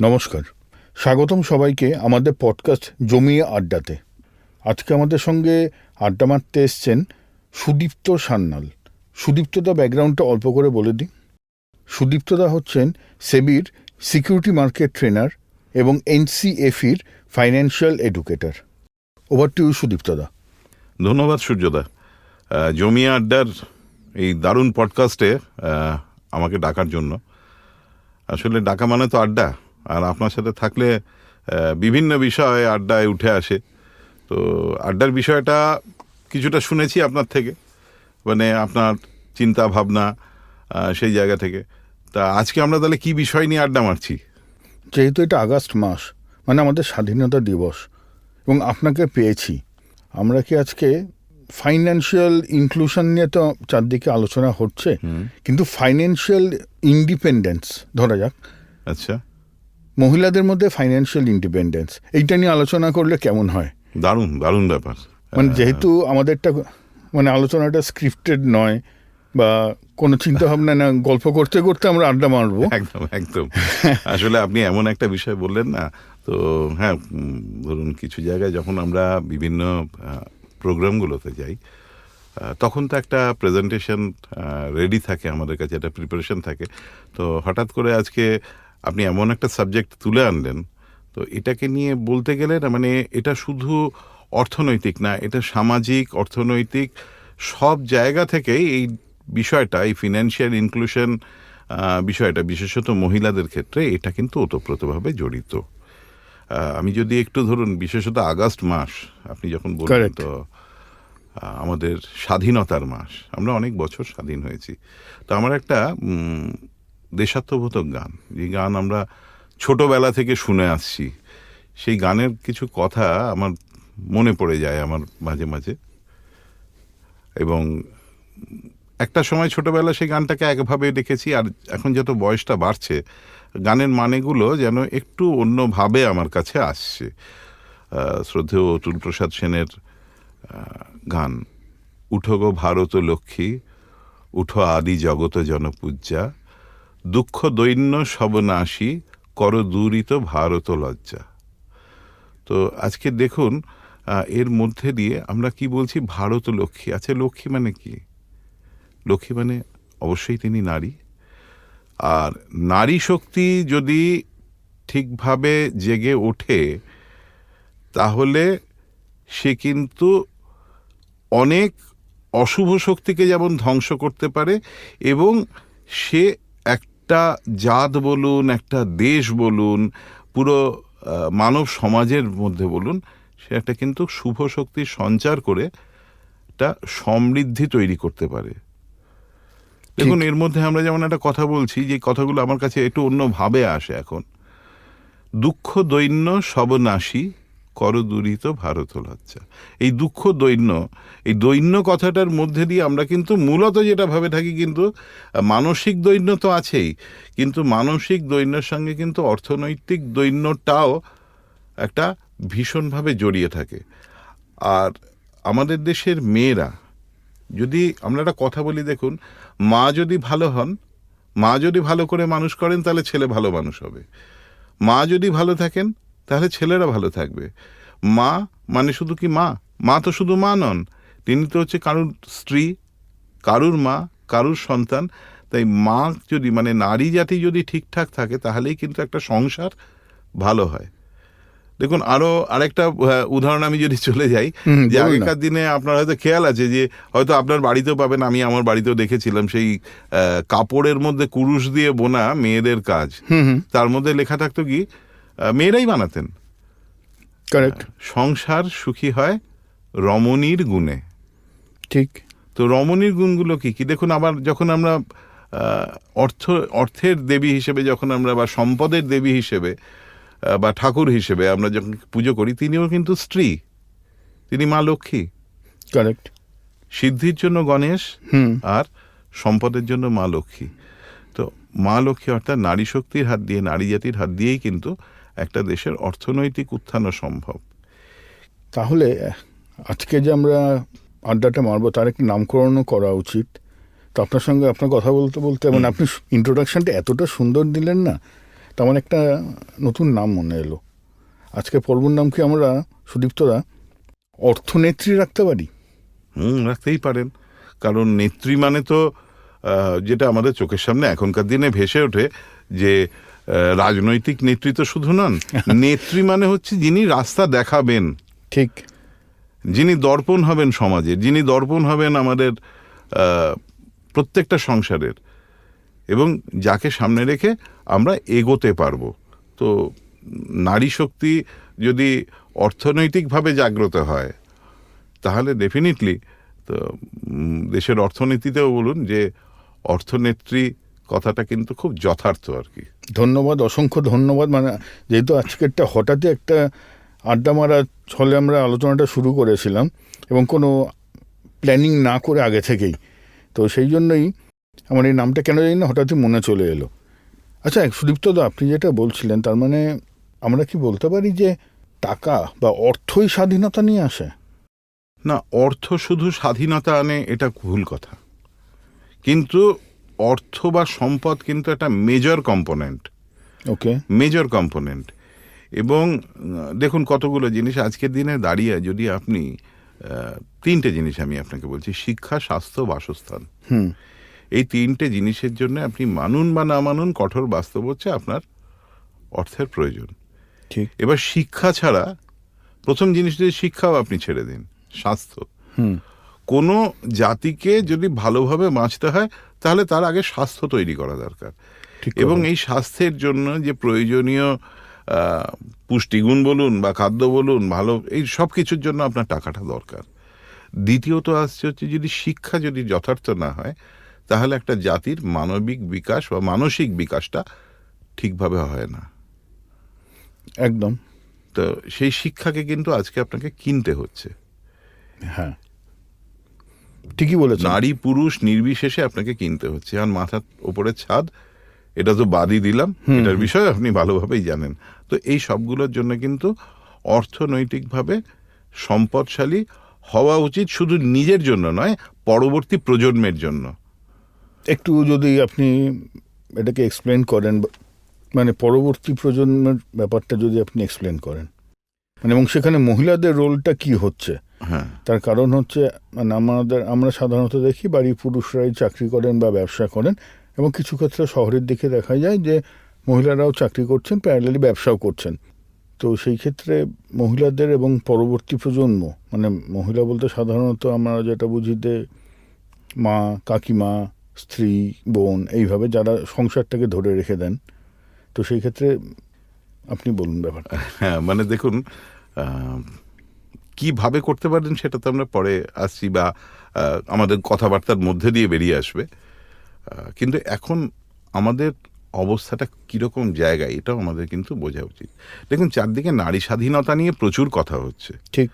নমস্কার, স্বাগতম সবাইকে আমাদের পডকাস্ট জমিয়ে আড্ডাতে। আজকে আমাদের সঙ্গে আড্ডা মারতে এসছেন সুদীপ্ত সান্যাল। সুদীপ্তদা ব্যাকগ্রাউন্ডটা অল্প করে বলে দিই। সুদীপ্তদা হচ্ছেন সেবির সিকিউরিটি মার্কেট ট্রেনার এবং এনসিএফির financial educator. Over to you সুদীপ্তদা। ধন্যবাদ সূর্যদা। জমিয়া আড্ডার এই দারুণ পডকাস্টে আমাকে ডাকার জন্য। আসলে ডাকা মানে তো আড্ডা, আর আপনার সাথে থাকলে বিভিন্ন বিষয় আড্ডায় উঠে আসে। তো আড্ডার বিষয়টা কিছুটা শুনেছি আপনার থেকে, মানে আপনার চিন্তা ভাবনা সেই জায়গা থেকে। তা আজকে আমরা তাহলে কি বিষয় নিয়ে আড্ডা মারছি? যেহেতু এটা আগস্ট মাস, মানে আমাদের স্বাধীনতা দিবস, এবং আপনাকে পেয়েছি, আমরা কি আজকে ফাইন্যান্সিয়াল ইনক্লুশন নিয়ে তো চারদিকে আলোচনা হচ্ছে, কিন্তু ফাইন্যান্সিয়াল ইন্ডিপেন্ডেন্স ধরা যাক, আচ্ছা, মহিলাদের মধ্যে ফাইন্যান্সিয়াল ইন্ডিপেন্ডেন্স, এইটা নিয়ে আলোচনা করলে কেমন হয়? দারুণ দারুণ ব্যাপার। মানে যেহেতু আমাদেরটা মানে আলোচনাটা স্ক্রিপ্টেড নয় বা কোনো চিন্তা ভাবনা না, গল্প করতে করতে আমরা আড্ডা মারবো। একদম একদম। আসলে আপনি এমন একটা বিষয় বললেন না, তো হ্যাঁ, ধরুন কিছু জায়গায় যখন আমরা বিভিন্ন প্রোগ্রামগুলোতে যাই, তখন তো একটা প্রেজেন্টেশন রেডি থাকে, আমাদের কাছে একটা প্রিপারেশন থাকে। তো হঠাৎ করে আজকে আপনি এমন একটা সাবজেক্ট তুলে আনলেন, তো এটাকে নিয়ে বলতে গেলে না, মানে এটা শুধু অর্থনৈতিক না, এটা সামাজিক, অর্থনৈতিক সব জায়গা থেকেই এই বিষয়টা, এই ফিনান্সিয়াল ইনক্লুশন বিষয়টা, বিশেষত মহিলাদের ক্ষেত্রে এটা কিন্তু ওতপ্রোতভাবে জড়িত। আমি যদি একটু ধরুন, বিশেষত আগস্ট মাস আপনি যখন বললেন, তো আমাদের স্বাধীনতার মাস, আমরা অনেক বছর স্বাধীন হয়েছি। তো আমার একটা দেশাত্মবোধক গান, যে গান আমরা ছোটবেলা থেকে শুনে আসছি, সেই গানের কিছু কথা আমার মনে পড়ে যায় আমার মাঝে মাঝে। এবং একটা সময় ছোটবেলা সেই গানটাকে একভাবে দেখেছি, আর এখন যত বয়সটা বাড়ছে, গানের মানেগুলো যেন একটু অন্যভাবে আমার কাছে আসছে। শ্রদ্ধেয় অতুল প্রসাদ সেনের গান, উঠো গো ভারত লক্ষ্মী, উঠো আদি জগত জনপূজ্যা, দুঃখ দৈন্য সব নাশী, কর দূরিত ভারত লজ্জা। তো আজকে দেখুন, এর মধ্যে দিয়ে আমরা কি বলছি, ভারত লক্ষ্মী। আচ্ছা, লক্ষ্মী মানে কি? লক্ষ্মী মানে অবশ্যই তিনি নারী। আর নারী শক্তি যদি ঠিকভাবে জেগে ওঠে, তাহলে সে কিন্তু অনেক অশুভ শক্তিকে যেমন ধ্বংস করতে পারে, এবং সে একটা জাত বলুন, একটা দেশ বলুন, পুরো মানব সমাজের মধ্যে বলুন, সে একটা কিন্তু শুভ শক্তির সঞ্চার করে একটা সমৃদ্ধি তৈরি করতে পারে। দেখুন, এর মধ্যে আমরা যেমন একটা কথা বলছি, যে কথাগুলো আমার কাছে একটু অন্যভাবে আসে এখন। দুঃখ দৈন্য সব নাশী, কর দূরিত ভারত লজ্জা। এই দুঃখ দৈন্য, এই দৈন্য কথাটার মধ্যে দিয়ে আমরা কিন্তু মূলত যেটা ভাবে থাকি, কিন্তু মানসিক দৈন্য তো আছেই, কিন্তু মানসিক দৈন্যের সঙ্গে কিন্তু অর্থনৈতিক দৈন্যটাও একটা ভীষণভাবে জড়িয়ে থাকে। আর আমাদের দেশের মেয়েরা, যদি আমরা একটা কথা বলি, দেখুন, মা যদি ভালো হন, মা যদি ভালো করে মানুষ করেন, তাহলে ছেলে ভালো মানুষ হবে। মা যদি ভালো থাকেন, তাহলে ছেলেরা ভালো থাকবে। মা মানে শুধু কি মা? মা তো শুধু মা নন, তিনি তো হচ্ছে কারুর স্ত্রী, কারুর মা, কারুর সন্তান। তাই মা যদি, মানে নারী জাতি যদি ঠিকঠাক থাকে, তাহলেই কিন্তু একটা সংসার ভালো হয়। দেখুন, আরো আরেকটা উদাহরণ আমি যদি চলে যাই, যে আগেকার দিনে আপনার হয়তো খেয়াল আছে, যে হয়তো আপনার বাড়িতেও পাবেন, আমি আমার বাড়িতেও দেখেছিলাম, সেই কাপড়ের মধ্যে কুরুশ দিয়ে বোনা মেয়েদের কাজ, তার মধ্যে লেখা থাকতো কি, মেয়েরাই বানাতেন, সংসার সুখী হয় রমণীর গুণে। ঠিক। তো রমণীর গুণগুলো কি কি? দেখুন, আবার যখন আমরা অর্থের দেবী হিসেবে যখন আমরা, বা সম্পদের দেবী হিসেবে, বা ঠাকুর হিসেবে আমরা যখন পুজো করি, তিনিও কিন্তু স্ত্রী, তিনি মা লক্ষ্মী। কারেক্ট। সিদ্ধির জন্য গণেশ, আর সম্পদের জন্য মা লক্ষ্মী। তো মা লক্ষ্মী অর্থাৎ নারী শক্তির হাত দিয়ে, নারী জাতির হাত দিয়েই কিন্তু একটা দেশের অর্থনৈতিক উত্থানও সম্ভব। তাহলে আজকে যে আমরা আড্ডাটা মারবো, তার একটি নামকরণও করা উচিত। তো আপনার সঙ্গে আপনার কথা বলতে বলতে, মানে আপনি ইন্ট্রোডাকশনটা এতটা সুন্দর দিলেন না, তেমন একটা নতুন নাম মনে এলো। আজকে পর্বর নাম কি আমরা সুদীপ্তদা অর্থনেত্রী রাখতে পারি? রাখতেই পারেন, কারণ নেত্রী মানে তো যেটা আমাদের চোখের সামনে এখনকার দিনে ভেসে ওঠে যে রাজনৈতিক নেত্রী তো শুধু নন, নেত্রী মানে হচ্ছে যিনি রাস্তা দেখাবেন, ঠিক, যিনি দর্পণ হবেন সমাজের, যিনি দর্পণ হবেন আমাদের প্রত্যেকটা সংসারের, এবং যাকে সামনে রেখে আমরা এগোতে পারবো। তো নারী শক্তি যদি অর্থনৈতিকভাবে জাগ্রত হয় তাহলে ডেফিনেটলি তো দেশের অর্থনীতিতেও বলুন যে অর্থনেত্রী কথাটা কিন্তু খুব যথার্থ আর কি। ধন্যবাদ, অসংখ্য ধন্যবাদ। মানে যেহেতু আজকেরটা হঠাৎই একটা আড্ডা মারা ছলে আমরা আলোচনাটা শুরু করেছিলাম এবং কোনো প্ল্যানিং না করে আগে থেকেই, তো সেই জন্যই আমার এই নামটা কেন জানি না হঠাৎই মনে চলে এলো। আচ্ছা সুদীপ্তদা, আপনি যেটা বলছিলেন তার মানে আমরা কি বলতে পারি যে টাকা বা অর্থই স্বাধীনতা নিয়ে আসে? না, অর্থ শুধু স্বাধীনতা আনে এটা ভুল কথা, কিন্তু অর্থ বা সম্পদ কিন্তু একটা মেজর কম্পোনেন্ট। ওকে, মেজর কম্পোনেন্ট। এবং দেখুন কতগুলো জিনিস আজকের দিনে দাঁড়িয়ে যদি আপনি তিনটে জিনিস আমি আপনাকে বলছি, শিক্ষা, স্বাস্থ্য, বাসস্থান। এই তিনটে জিনিসের জন্য আপনি মানুন বা না মানুন কঠোর বাস্তব হচ্ছে আপনার অর্থের প্রয়োজন। ঠিক। এবার শিক্ষা ছাড়া প্রথম জিনিস যদি শিক্ষাও আপনি ছেড়ে দিন, স্বাস্থ্য। কোনো জাতিকে যদি ভালোভাবে বাঁচতে হয় তাহলে তার আগে স্বাস্থ্য তৈরি করা দরকার, এবং এই স্বাস্থ্যের জন্য যে প্রয়োজনীয় পুষ্টিগুণ বলুন বা খাদ্য বলুন, ভালো এই সব কিছুর জন্য আপনার টাকাটা দরকার। দ্বিতীয়ত আসছে হচ্ছে যদি শিক্ষা যদি যথার্থ না হয় তাহলে একটা জাতির মানবিক বিকাশ বা মানসিক বিকাশটা ঠিকভাবে হয় না। একদম। তো সেই শিক্ষাকে কিন্তু আজকে আপনাকে কিনতে হচ্ছে। হ্যাঁ, ঠিকই বলেছেন। নারী পুরুষ নির্বিশেষে আপনাকে কিনতে হচ্ছে। আর মাথার ওপরে ছাদ, এটা তো বাদই দিলাম, এটার বিষয়ে আপনি ভালোভাবেই জানেন। তো এই সবগুলোর জন্য কিন্তু অর্থনৈতিকভাবে সম্পদশালী হওয়া উচিত, শুধু নিজের জন্য নয়, পরবর্তী প্রজন্মের জন্য। একটু যদি আপনি এটাকে এক্সপ্লেন করেন, মানে পরবর্তী প্রজন্মের ব্যাপারটা যদি আপনি এক্সপ্লেন করেন, মানে এবং সেখানে মহিলাদের রোলটা কি হচ্ছে। হ্যাঁ, তার কারণ হচ্ছে মানে আমরা সাধারণত দেখি বাড়ির পুরুষরাই চাকরি করেন বা ব্যবসা করেন, এবং কিছু ক্ষেত্রে শহরের দিকে দেখা যায় যে মহিলারাও চাকরি করছেন, প্যারালালি ব্যবসাও করছেন। তো সেই ক্ষেত্রে মহিলাদের এবং পরবর্তী প্রজন্ম, মানে মহিলা বলতে সাধারণত আমরা যেটা বুঝি যে মা, কাকিমা, স্ত্রী, বোন, এইভাবে যারা সংসারটাকে ধরে রেখে দেন, তো সেই ক্ষেত্রে আপনি বলুন ব্যাপারটা। হ্যাঁ, মানে দেখুন কিভাবে করতে পারেন সেটা তো আমরা পরে আসছি বা আমাদের কথাবার্তার মধ্যে দিয়ে বেরিয়ে আসবে। কিন্তু এখন আমাদের অবস্থাটা কীরকম জায়গায় এটাও আমাদের কিন্তু বোঝা উচিত। দেখুন চারদিকে নারী স্বাধীনতা নিয়ে প্রচুর কথা হচ্ছে, ঠিক।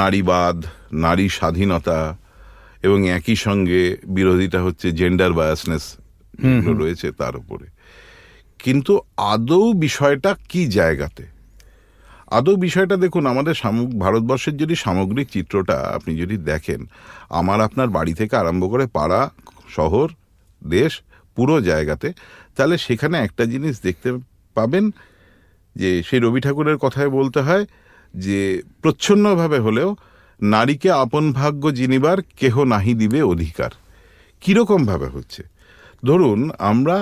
নারীবাদ, নারী স্বাধীনতা, এবং একই সঙ্গে বিরোধিতা হচ্ছে জেন্ডার বায়াসনেস যেগুলো রয়েছে তার উপরে। কিন্তু আদৌ বিষয়টা কি জায়গাতে, আদৌ বিষয়টা দেখুন আমাদের ভারতবর্ষের যদি সামগ্রিক চিত্রটা আপনি যদি দেখেন, আমার আপনার বাড়ি থেকে আরম্ভ করে পাড়া, শহর, দেশ, পুরো জায়গাতে, তাহলে সেখানে একটা জিনিস দেখতে পাবেন যে সেই রবি ঠাকুরের কথায় বলতে হয় যে প্রচ্ছন্নভাবে হলেও নারীকে আপন ভাগ্য জিনিবার কেহ নাহি দিবে অধিকার। কীরকমভাবে হচ্ছে ধরুন আমরা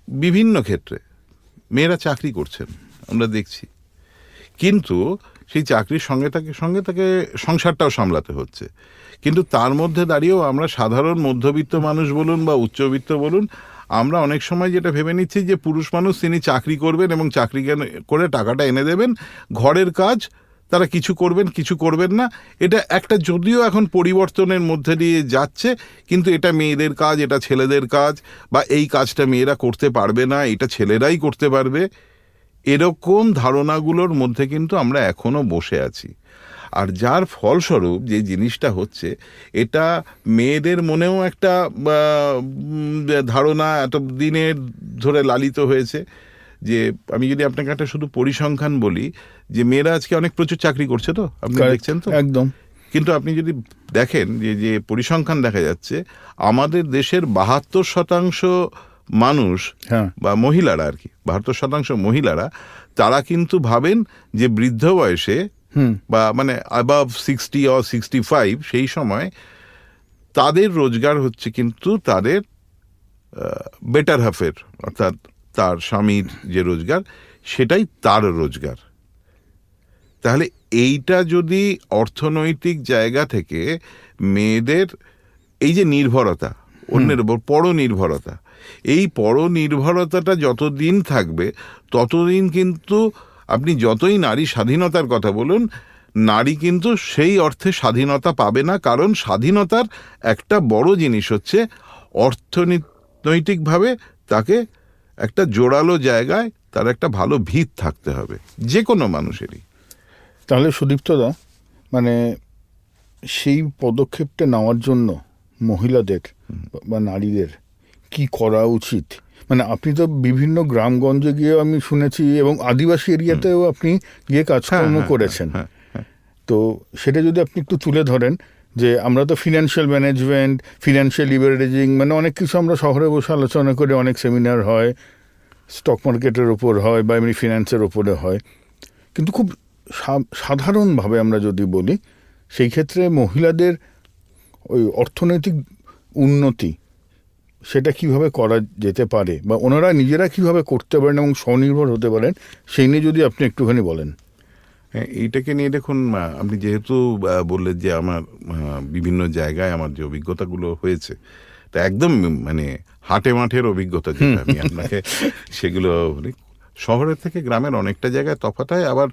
বিভিন্ন ক্ষেত্রে মেয়েরা চাকরি করছেন আমরা দেখছি, কিন্তু সেই চাকরির সঙ্গে তাকে সংসারটাও সামলাতে হচ্ছে। কিন্তু তার মধ্যে দাঁড়িয়েও আমরা সাধারণ মধ্যবিত্ত মানুষ বলুন বা উচ্চবিত্ত বলুন, আমরা অনেক সময় যেটা ভেবে নিচ্ছি যে পুরুষ মানুষ তিনি চাকরি করবেন এবং চাকরি করে টাকাটা এনে দেবেন, ঘরের কাজ তারা কিছু করবেন কিছু করবেন না। এটা একটা যদিও এখন পরিবর্তনের মধ্যে দিয়ে যাচ্ছে, কিন্তু এটা মেয়েদের কাজ, এটা ছেলেদের কাজ, বা এই কাজটা মেয়েরা করতে পারবে না, এটা ছেলেরাই করতে পারবে, এরকম ধারণাগুলোর মধ্যে কিন্তু আমরা এখনো বসে আছি। আর যার ফলস্বরূপ যে জিনিসটা হচ্ছে, এটা মেয়েদের মনেও একটা ধারণা এত দিনের ধরে লালিত হয়েছে যে আমি যদি আপনাকে একটা শুধু পরিসংখ্যান বলি যে মেয়েরা আজকে অনেক প্রচুর চাকরি করছে, তো আপনি দেখছেন তো একদম। কিন্তু আপনি যদি দেখেন যে পরিসংখ্যান দেখা যাচ্ছে, আমাদের দেশের 72% মানুষ হ্যাঁ বা মহিলারা আর কি, 72% মহিলারা, তারা কিন্তু ভাবেন যে বৃদ্ধ বয়সে বা মানে অ্যাবাভ 60 or 65 সেই সময় তাদের রোজগার হচ্ছে কিন্তু তাদের বেটার হাফের, অর্থাৎ তার স্বামীর যে রোজগার সেটাই তার রোজগার। তাহলে এইটা যদি অর্থনৈতিক জায়গা থেকে মেয়েদের এই যে নির্ভরতা, অন্যের উপর পরনির্ভরতা, এই পরনির্ভরতাটা যতদিন থাকবে ততদিন কিন্তু আপনি যতই নারী স্বাধীনতার কথা বলুন, নারী কিন্তু সেই অর্থে স্বাধীনতা পাবে না। কারণ স্বাধীনতার একটা বড় জিনিস হচ্ছে অর্থনৈতিকভাবে তাকে একটা জোরালো জায়গায় তার একটা ভালো ভিত থাকতে হবে, যে কোনো মানুষেরই। তাহলে সুদীপ্তদা, মানে সেই পদক্ষেপটা নেওয়ার জন্য মহিলাদের বা নারীদের কি করা উচিত? মানে আপনি তো বিভিন্ন গ্রামগঞ্জে গিয়ে আমি শুনেছি, এবং আদিবাসী এরিয়াতেও আপনি গিয়ে কাজকর্ম করেছেন, তো সেটা যদি আপনি একটু তুলে ধরেন যে আমরা তো ফিনান্সিয়াল ম্যানেজমেন্ট, ফিনান্সিয়াল লিভারেজিং, মানে অনেক কিছু আমরা শহরে বসে আলোচনা করে, অনেক সেমিনার হয়, স্টক মার্কেটের ওপর হয় বা এমনি ফিনান্সের ওপরে হয়, কিন্তু খুব সাধারণভাবে আমরা যদি বলি, সেই ক্ষেত্রে মহিলাদের ওই অর্থনৈতিক উন্নতি সেটা কিভাবে করা যেতে পারে, বা ওনারা নিজেরা কিভাবে করতে পারেন এবং স্বনির্ভর হতে পারেন, সেই নিয়ে যদি আপনি একটুখানি বলেন। হ্যাঁ, এইটাকে নিয়ে দেখুন, আপনি যেহেতু বললেন যে আমার বিভিন্ন জায়গায় আমার যে অভিজ্ঞতাগুলো হয়েছে, তা একদম মানে হাটে মাঠের অভিজ্ঞতা যেটা আমি আপনাকে সেগুলো বলি। শহরের থেকে গ্রামের অনেকটা জায়গায় তফাৎ হয়, আবার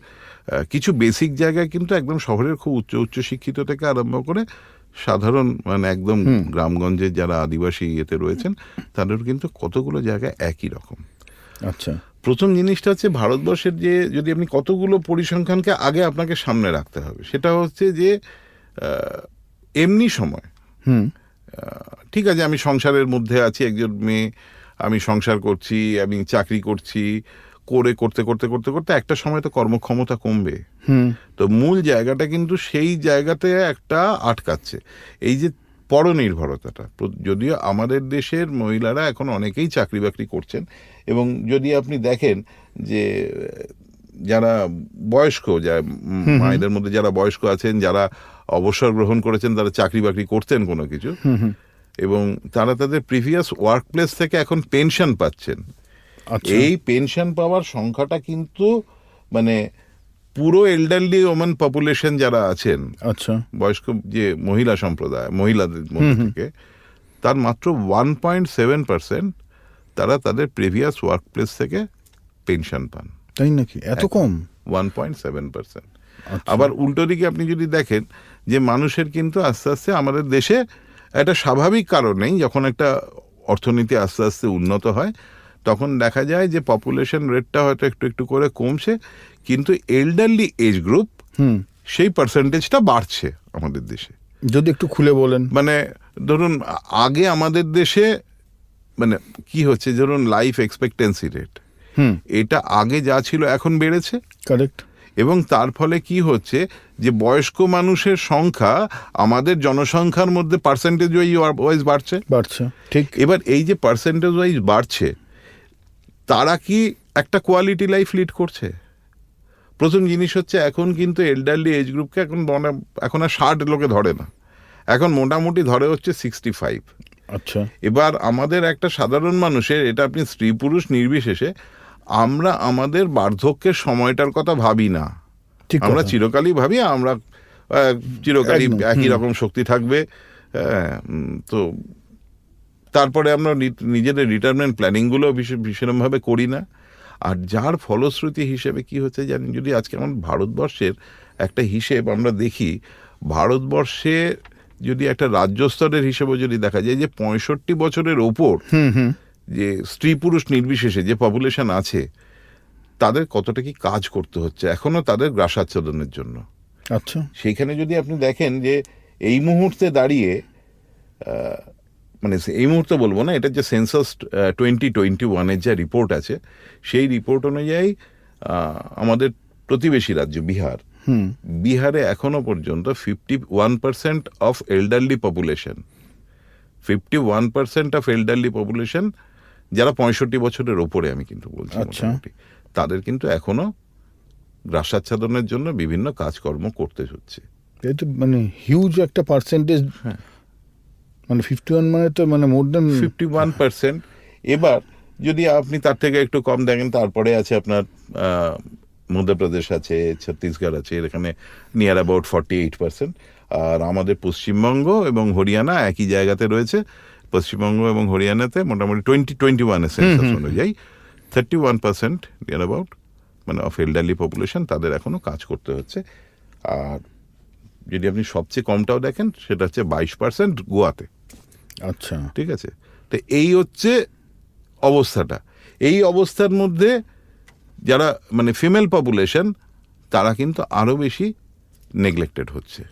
কিছু বেসিক জায়গায় কিন্তু একদম শহরের খুব উচ্চ শিক্ষিত থেকে আরম্ভ করে সাধারণ মানে একদম গ্রামগঞ্জের যারা আদিবাসী ইয়েতে রয়েছেন, তাদের কিন্তু কতগুলো জায়গায় একই রকম। আচ্ছা, প্রথম জিনিসটা হচ্ছে ভারতবর্ষের যে, যদি আপনি কতগুলো পরিসংখ্যানকে আগে আপনাকে সামনে রাখতে হবে, সেটা হচ্ছে যে এমনি সময় ঠিক আছে, আমি সংসারের মধ্যে আছি, একজন মেয়ে, আমি সংসার করছি, আমি চাকরি করছি, করতে করতে করতে করতে একটা সময় তো কর্মক্ষমতা কমবে। তো মূল জায়গাটা কিন্তু সেই জায়গাতে একটা আটকাচ্ছে, এই যে পরনির্ভরতাটা। যদিও আমাদের দেশের মহিলারা এখন অনেকেই চাকরি বাকরি করছেন, এবং যদি আপনি দেখেন যে যারা বয়স্ক, মায়েদের মধ্যে যারা বয়স্ক আছেন, যারা অবসর গ্রহণ করেছেন, তারা চাকরি বাকরি করতেন কোনো কিছু, এবং তারা তাদের প্রিভিয়াস ওয়ার্ক প্লেস থেকে এখন পেনশন পাচ্ছেন। এই পেনশন পাওয়ার সংখ্যাটা কিন্তু মানে পুরো এল্ডারলি ওমেন পপুলেশন যারা আছেন, আচ্ছা, বয়স্ক যে মহিলা সম্প্রদায়, মহিলাদের মধ্যে থেকে তার মাত্র 1.7% তারা তাদের প্রিভিয়াস ওয়ার্ক প্লেস থেকে পেনশন পান। তাই নাকি? এত কম? 1.7%। আবার উল্টো দিকে আপনি যদি দেখেন যে মানুষের কিন্তু আস্তে আস্তে আমাদের দেশে একটা স্বাভাবিক কারণেই, যখন একটা অর্থনীতি আস্তে আস্তে উন্নত হয়, তখন দেখা যায় যে পপুলেশন রেটটা হয়তো একটু একটু করে কমছে, কিন্তু এল্ডারলি এজ গ্রুপ সেই পার্সেন্টেজটা বাড়ছে আমাদের দেশে। যদি একটু খুলে বলেন। মানে ধরুন আগে আমাদের দেশে মানে কি হচ্ছে, ধরুন লাইফ এক্সপেক্টেন্সি রেট, এটা আগে যা ছিল এখন বেড়েছে, কারেক্ট, এবং তার ফলে কি হচ্ছে যে বয়স্ক মানুষের সংখ্যা আমাদের জনসংখ্যার মধ্যে পার্সেন্টেজ ওয়াইজ বাড়ছে। ঠিক। এবার এই যে পার্সেন্টেজ ওয়াইজ বাড়ছে, তারা কি একটা কোয়ালিটি লাইফ লিড করছে? প্রথম জিনিস হচ্ছে, এখন কিন্তু এল্ডারলি এজ গ্রুপকে এখন আর 60 লোকে ধরে না, এখন মোটামুটি ধরে হচ্ছে 65। আচ্ছা, এবার আমাদের একটা সাধারণ মানুষের, এটা আপনি স্ত্রী পুরুষ নির্বিশেষে, আমরা আমাদের বার্ধক্যের সময়টার কথা ভাবি না। আমরা চিরকালই ভাবি আমরা চিরকালই একই রকম শক্তি থাকবে, তো তারপরে আমরা নিজেদের রিটায়ারমেন্ট প্ল্যানিংগুলো ভীষণভাবে করি না। আর যার ফলশ্রুতি হিসেবে কি হচ্ছে জানেন, যদি আজকে আমাদের ভারতবর্ষের একটা হিসেব আমরা দেখি, ভারতবর্ষে যদি একটা রাজ্য স্তরের হিসেবে যদি দেখা যায় যে 65 বছরের ওপর যে স্ত্রী পুরুষ নির্বিশেষে যে পপুলেশন আছে, তাদের কতটা কি কাজ করতে হচ্ছে এখনো তাদের গ্রাসাচ্ছাদনের জন্য। আচ্ছা, সেইখানে যদি আপনি দেখেন যে এই মুহূর্তে দাঁড়িয়ে, মানে এই মুহূর্তে বলবো না, এটা যে সেন্সাস 2021-এর যে রিপোর্ট আছে, সেই রিপোর্ট অনুযায়ী আমাদের প্রতিবেশী রাজ্য বিহার, বিহারে এখনো পর্যন্ত 51% of elderly population 51% of elderly population যারা 65 বছরের ওপরে, আমি কিন্তু বলছি আচ্ছা। মোটামুটি, তাদের কিন্তু এখনো গ্রাসাচ্ছাদনের জন্য বিভিন্ন কাজকর্ম করতে হচ্ছে। এই তো মানে হিউজ একটা পার্সেন্টেজ, মানে 51 মানে তো মানে মোর দেন 51%। এবার যদি আপনি তার থেকে একটু কম দেখেন, তারপরে আছে আপনার মধ্যপ্রদেশ আছে, ছত্তিশগড় আছে, এখানে নিয়ার অ্যাবাউট 48%। আর আমাদের পশ্চিমবঙ্গ এবং হরিয়ানা একই জায়গাতে রয়েছে। পশ্চিমবঙ্গ এবং হরিয়ানাতে মোটামুটি 2021 সেন্সাস অনুযায়ী 31% নিয়ার অ্যাবাউট মানে অফ এল্ডারলি পপুলেশন, তাদের এখনো কাজ করতে হচ্ছে। আর যদি আপনি সবচেয়ে কমটাও দেখেন, সেটা হচ্ছে 22% গোয়াতে। আচ্ছা। ঠিক আছে, তো এই হচ্ছে অবস্থাটা। এই অবস্থার মধ্যে যারা মানে ফিমেল পপুলেশন, তারা কিন্তু আরো বেশি নেগলেক্টেড হচ্ছে।